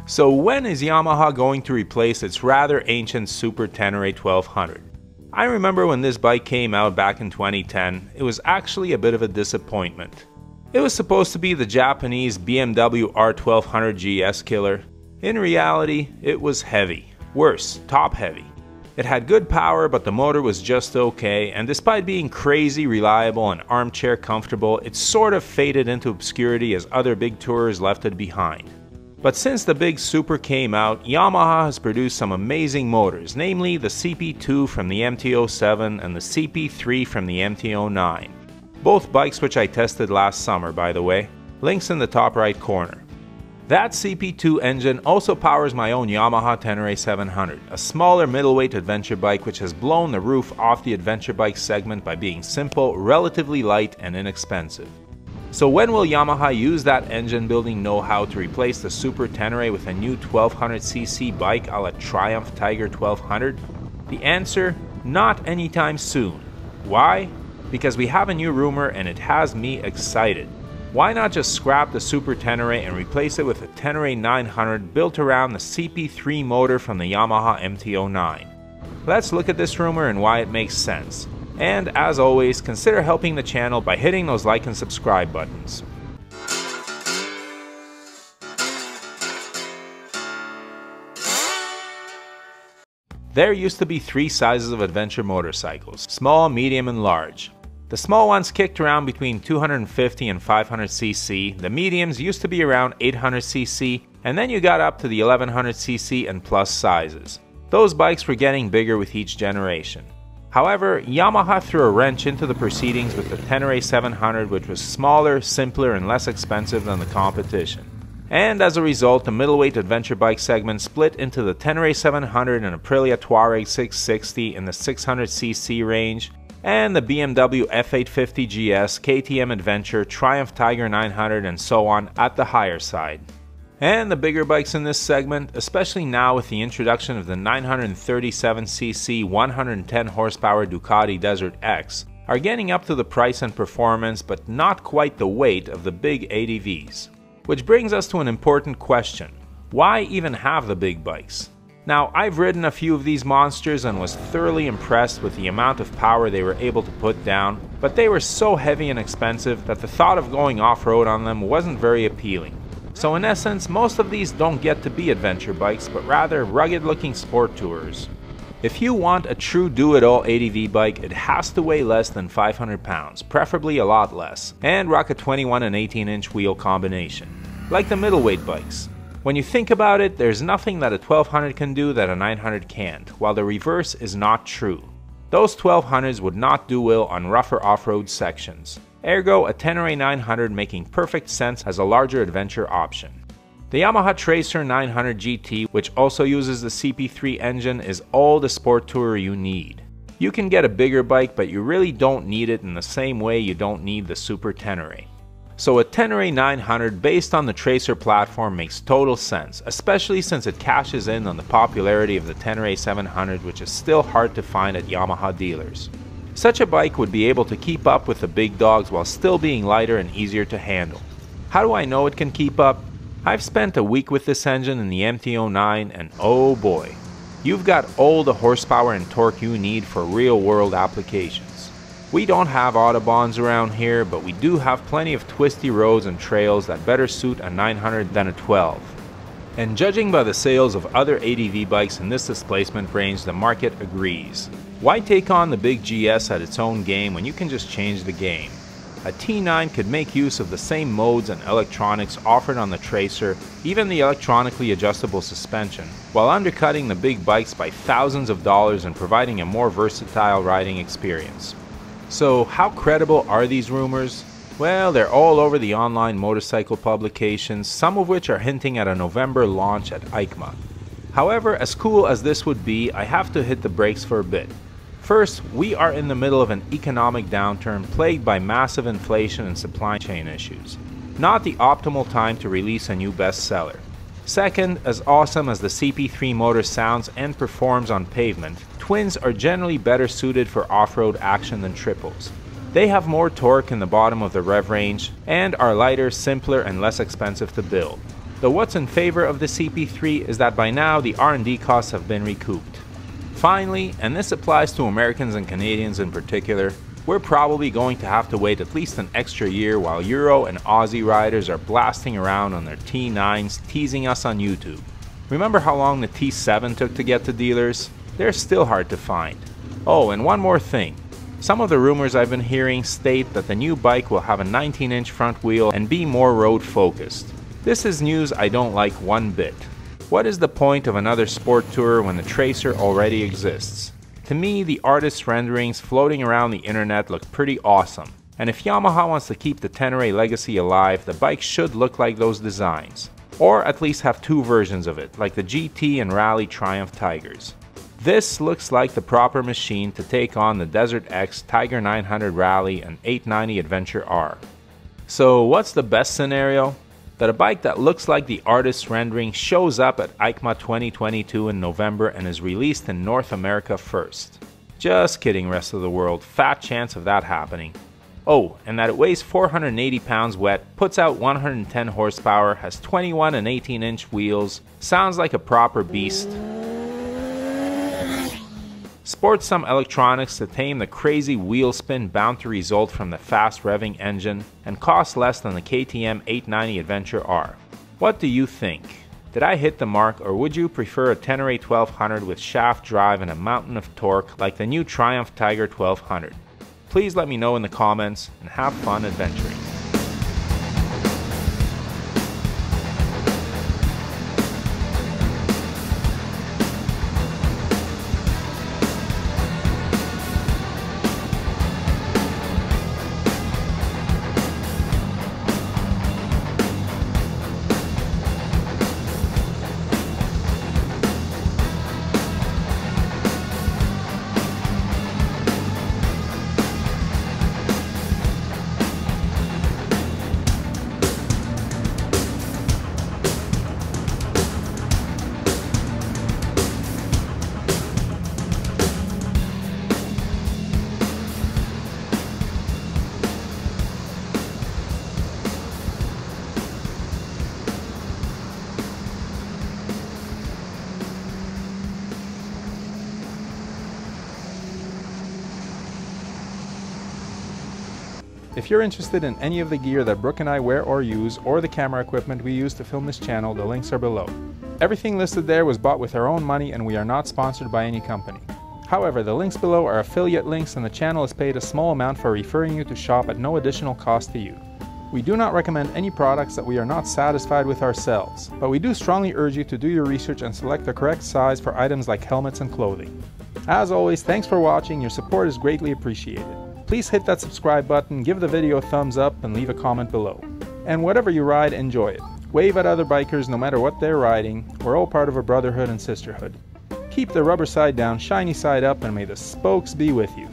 So when is Yamaha going to replace its rather ancient Super Tenere 1200? I remember when this bike came out back in 2010, it was actually a bit of a disappointment. It was supposed to be the Japanese BMW R1200 GS killer. In reality, it was heavy. Worse, top heavy. It had good power, but the motor was just okay, and despite being crazy reliable and armchair comfortable, it sort of faded into obscurity as other big tourers left it behind. But since the big Super came out, Yamaha has produced some amazing motors, namely the CP2 from the MT-07 and the CP3 from the MT-09. Both bikes which I tested last summer, by the way. Links in the top right corner. That CP2 engine also powers my own Yamaha Tenere 700, a smaller middleweight adventure bike which has blown the roof off the adventure bike segment by being simple, relatively light, and inexpensive. So when will Yamaha use that engine building know-how to replace the Super Tenere with a new 1200cc bike a la Triumph Tiger 1200? The answer? Not anytime soon. Why? Because we have a new rumor and it has me excited. Why not just scrap the Super Tenere and replace it with a Tenere 900 built around the CP3 motor from the Yamaha MT-09? Let's look at this rumor and why it makes sense. And as always, consider helping the channel by hitting those like and subscribe buttons. There used to be three sizes of adventure motorcycles: small, medium, and large. The small ones kicked around between 250 and 500cc, the mediums used to be around 800cc, and then you got up to the 1100cc and plus sizes. Those bikes were getting bigger with each generation. However, Yamaha threw a wrench into the proceedings with the Tenere 700, which was smaller, simpler, and less expensive than the competition. And as a result, the middleweight adventure bike segment split into the Tenere 700 and Aprilia Touareg 660 in the 600cc range, and the BMW F850 GS, KTM Adventure, Triumph Tiger 900, and so on at the higher side. And the bigger bikes in this segment, especially now with the introduction of the 937cc 110 horsepower Ducati Desert X, are getting up to the price and performance but not quite the weight of the big ADVs. Which brings us to an important question: why even have the big bikes? Now, I've ridden a few of these monsters and was thoroughly impressed with the amount of power they were able to put down, but they were so heavy and expensive that the thought of going off-road on them wasn't very appealing. So in essence, most of these don't get to be adventure bikes, but rather rugged-looking sport tourers. If you want a true do-it-all ADV bike, it has to weigh less than 500 pounds, preferably a lot less, and rock a 21 and 18-inch wheel combination, like the middleweight bikes. When you think about it, there's nothing that a 1200 can do that a 900 can't, while the reverse is not true. Those 1200s would not do well on rougher off-road sections. Ergo, a Tenere 900 making perfect sense as a larger adventure option. The Yamaha Tracer 900 GT, which also uses the CP3 engine, is all the sport tourer you need. You can get a bigger bike, but you really don't need it in the same way you don't need the Super Tenere. So a Tenere 900 based on the Tracer platform makes total sense, especially since it cashes in on the popularity of the Tenere 700, which is still hard to find at Yamaha dealers. Such a bike would be able to keep up with the big dogs while still being lighter and easier to handle. How do I know it can keep up? I've spent a week with this engine in the MT-09 and oh boy, you've got all the horsepower and torque you need for real-world applications. We don't have autobahns around here, but we do have plenty of twisty roads and trails that better suit a 900 than a 12. And judging by the sales of other ADV bikes in this displacement range, the market agrees. Why take on the big GS at its own game when you can just change the game? A T9 could make use of the same modes and electronics offered on the Tracer, even the electronically adjustable suspension, while undercutting the big bikes by thousands of dollars and providing a more versatile riding experience. So how credible are these rumors? Well, they're all over the online motorcycle publications, some of which are hinting at a November launch at EICMA. However, as cool as this would be, I have to hit the brakes for a bit. First, we are in the middle of an economic downturn plagued by massive inflation and supply chain issues. Not the optimal time to release a new bestseller. Second, as awesome as the CP3 motor sounds and performs on pavement, twins are generally better suited for off-road action than triples. They have more torque in the bottom of the rev range and are lighter, simpler, and less expensive to build. Though what's in favor of the CP3 is that by now the R&D costs have been recouped. Finally, and this applies to Americans and Canadians in particular, we're probably going to have to wait at least an extra year while Euro and Aussie riders are blasting around on their T9s teasing us on YouTube. Remember how long the T7 took to get to dealers? They're still hard to find. Oh, and one more thing. Some of the rumors I've been hearing state that the new bike will have a 19-inch front wheel and be more road focused. This is news I don't like one bit. What is the point of another sport tourer when the Tracer already exists? To me, the artist's renderings floating around the internet look pretty awesome. And if Yamaha wants to keep the Tenere legacy alive, the bike should look like those designs. Or at least have two versions of it, like the GT and Rally Triumph Tigers. This looks like the proper machine to take on the Desert X, Tiger 900 Rally, and 890 Adventure R. So what's the best scenario? That a bike that looks like the artist's rendering shows up at EICMA 2022 in November and is released in North America first. Just kidding, rest of the world, fat chance of that happening. Oh, and that it weighs 480 pounds wet, puts out 110 horsepower, has 21 and 18-inch wheels, sounds like a proper beast. Sports some electronics to tame the crazy wheel spin bound to result from the fast revving engine, and costs less than the KTM 890 Adventure R. What do you think? Did I hit the mark, or would you prefer a Tenere 1200 with shaft drive and a mountain of torque like the new Triumph Tiger 1200? Please let me know in the comments, and have fun adventuring. If you're interested in any of the gear that Brooke and I wear or use, or the camera equipment we use to film this channel, the links are below. Everything listed there was bought with our own money and we are not sponsored by any company. However, the links below are affiliate links and the channel is paid a small amount for referring you to shop at no additional cost to you. We do not recommend any products that we are not satisfied with ourselves, but we do strongly urge you to do your research and select the correct size for items like helmets and clothing. As always, thanks for watching, your support is greatly appreciated. Please hit that subscribe button, give the video a thumbs up, and leave a comment below. And whatever you ride, enjoy it. Wave at other bikers no matter what they're riding. We're all part of a brotherhood and sisterhood. Keep the rubber side down, shiny side up, and may the spokes be with you.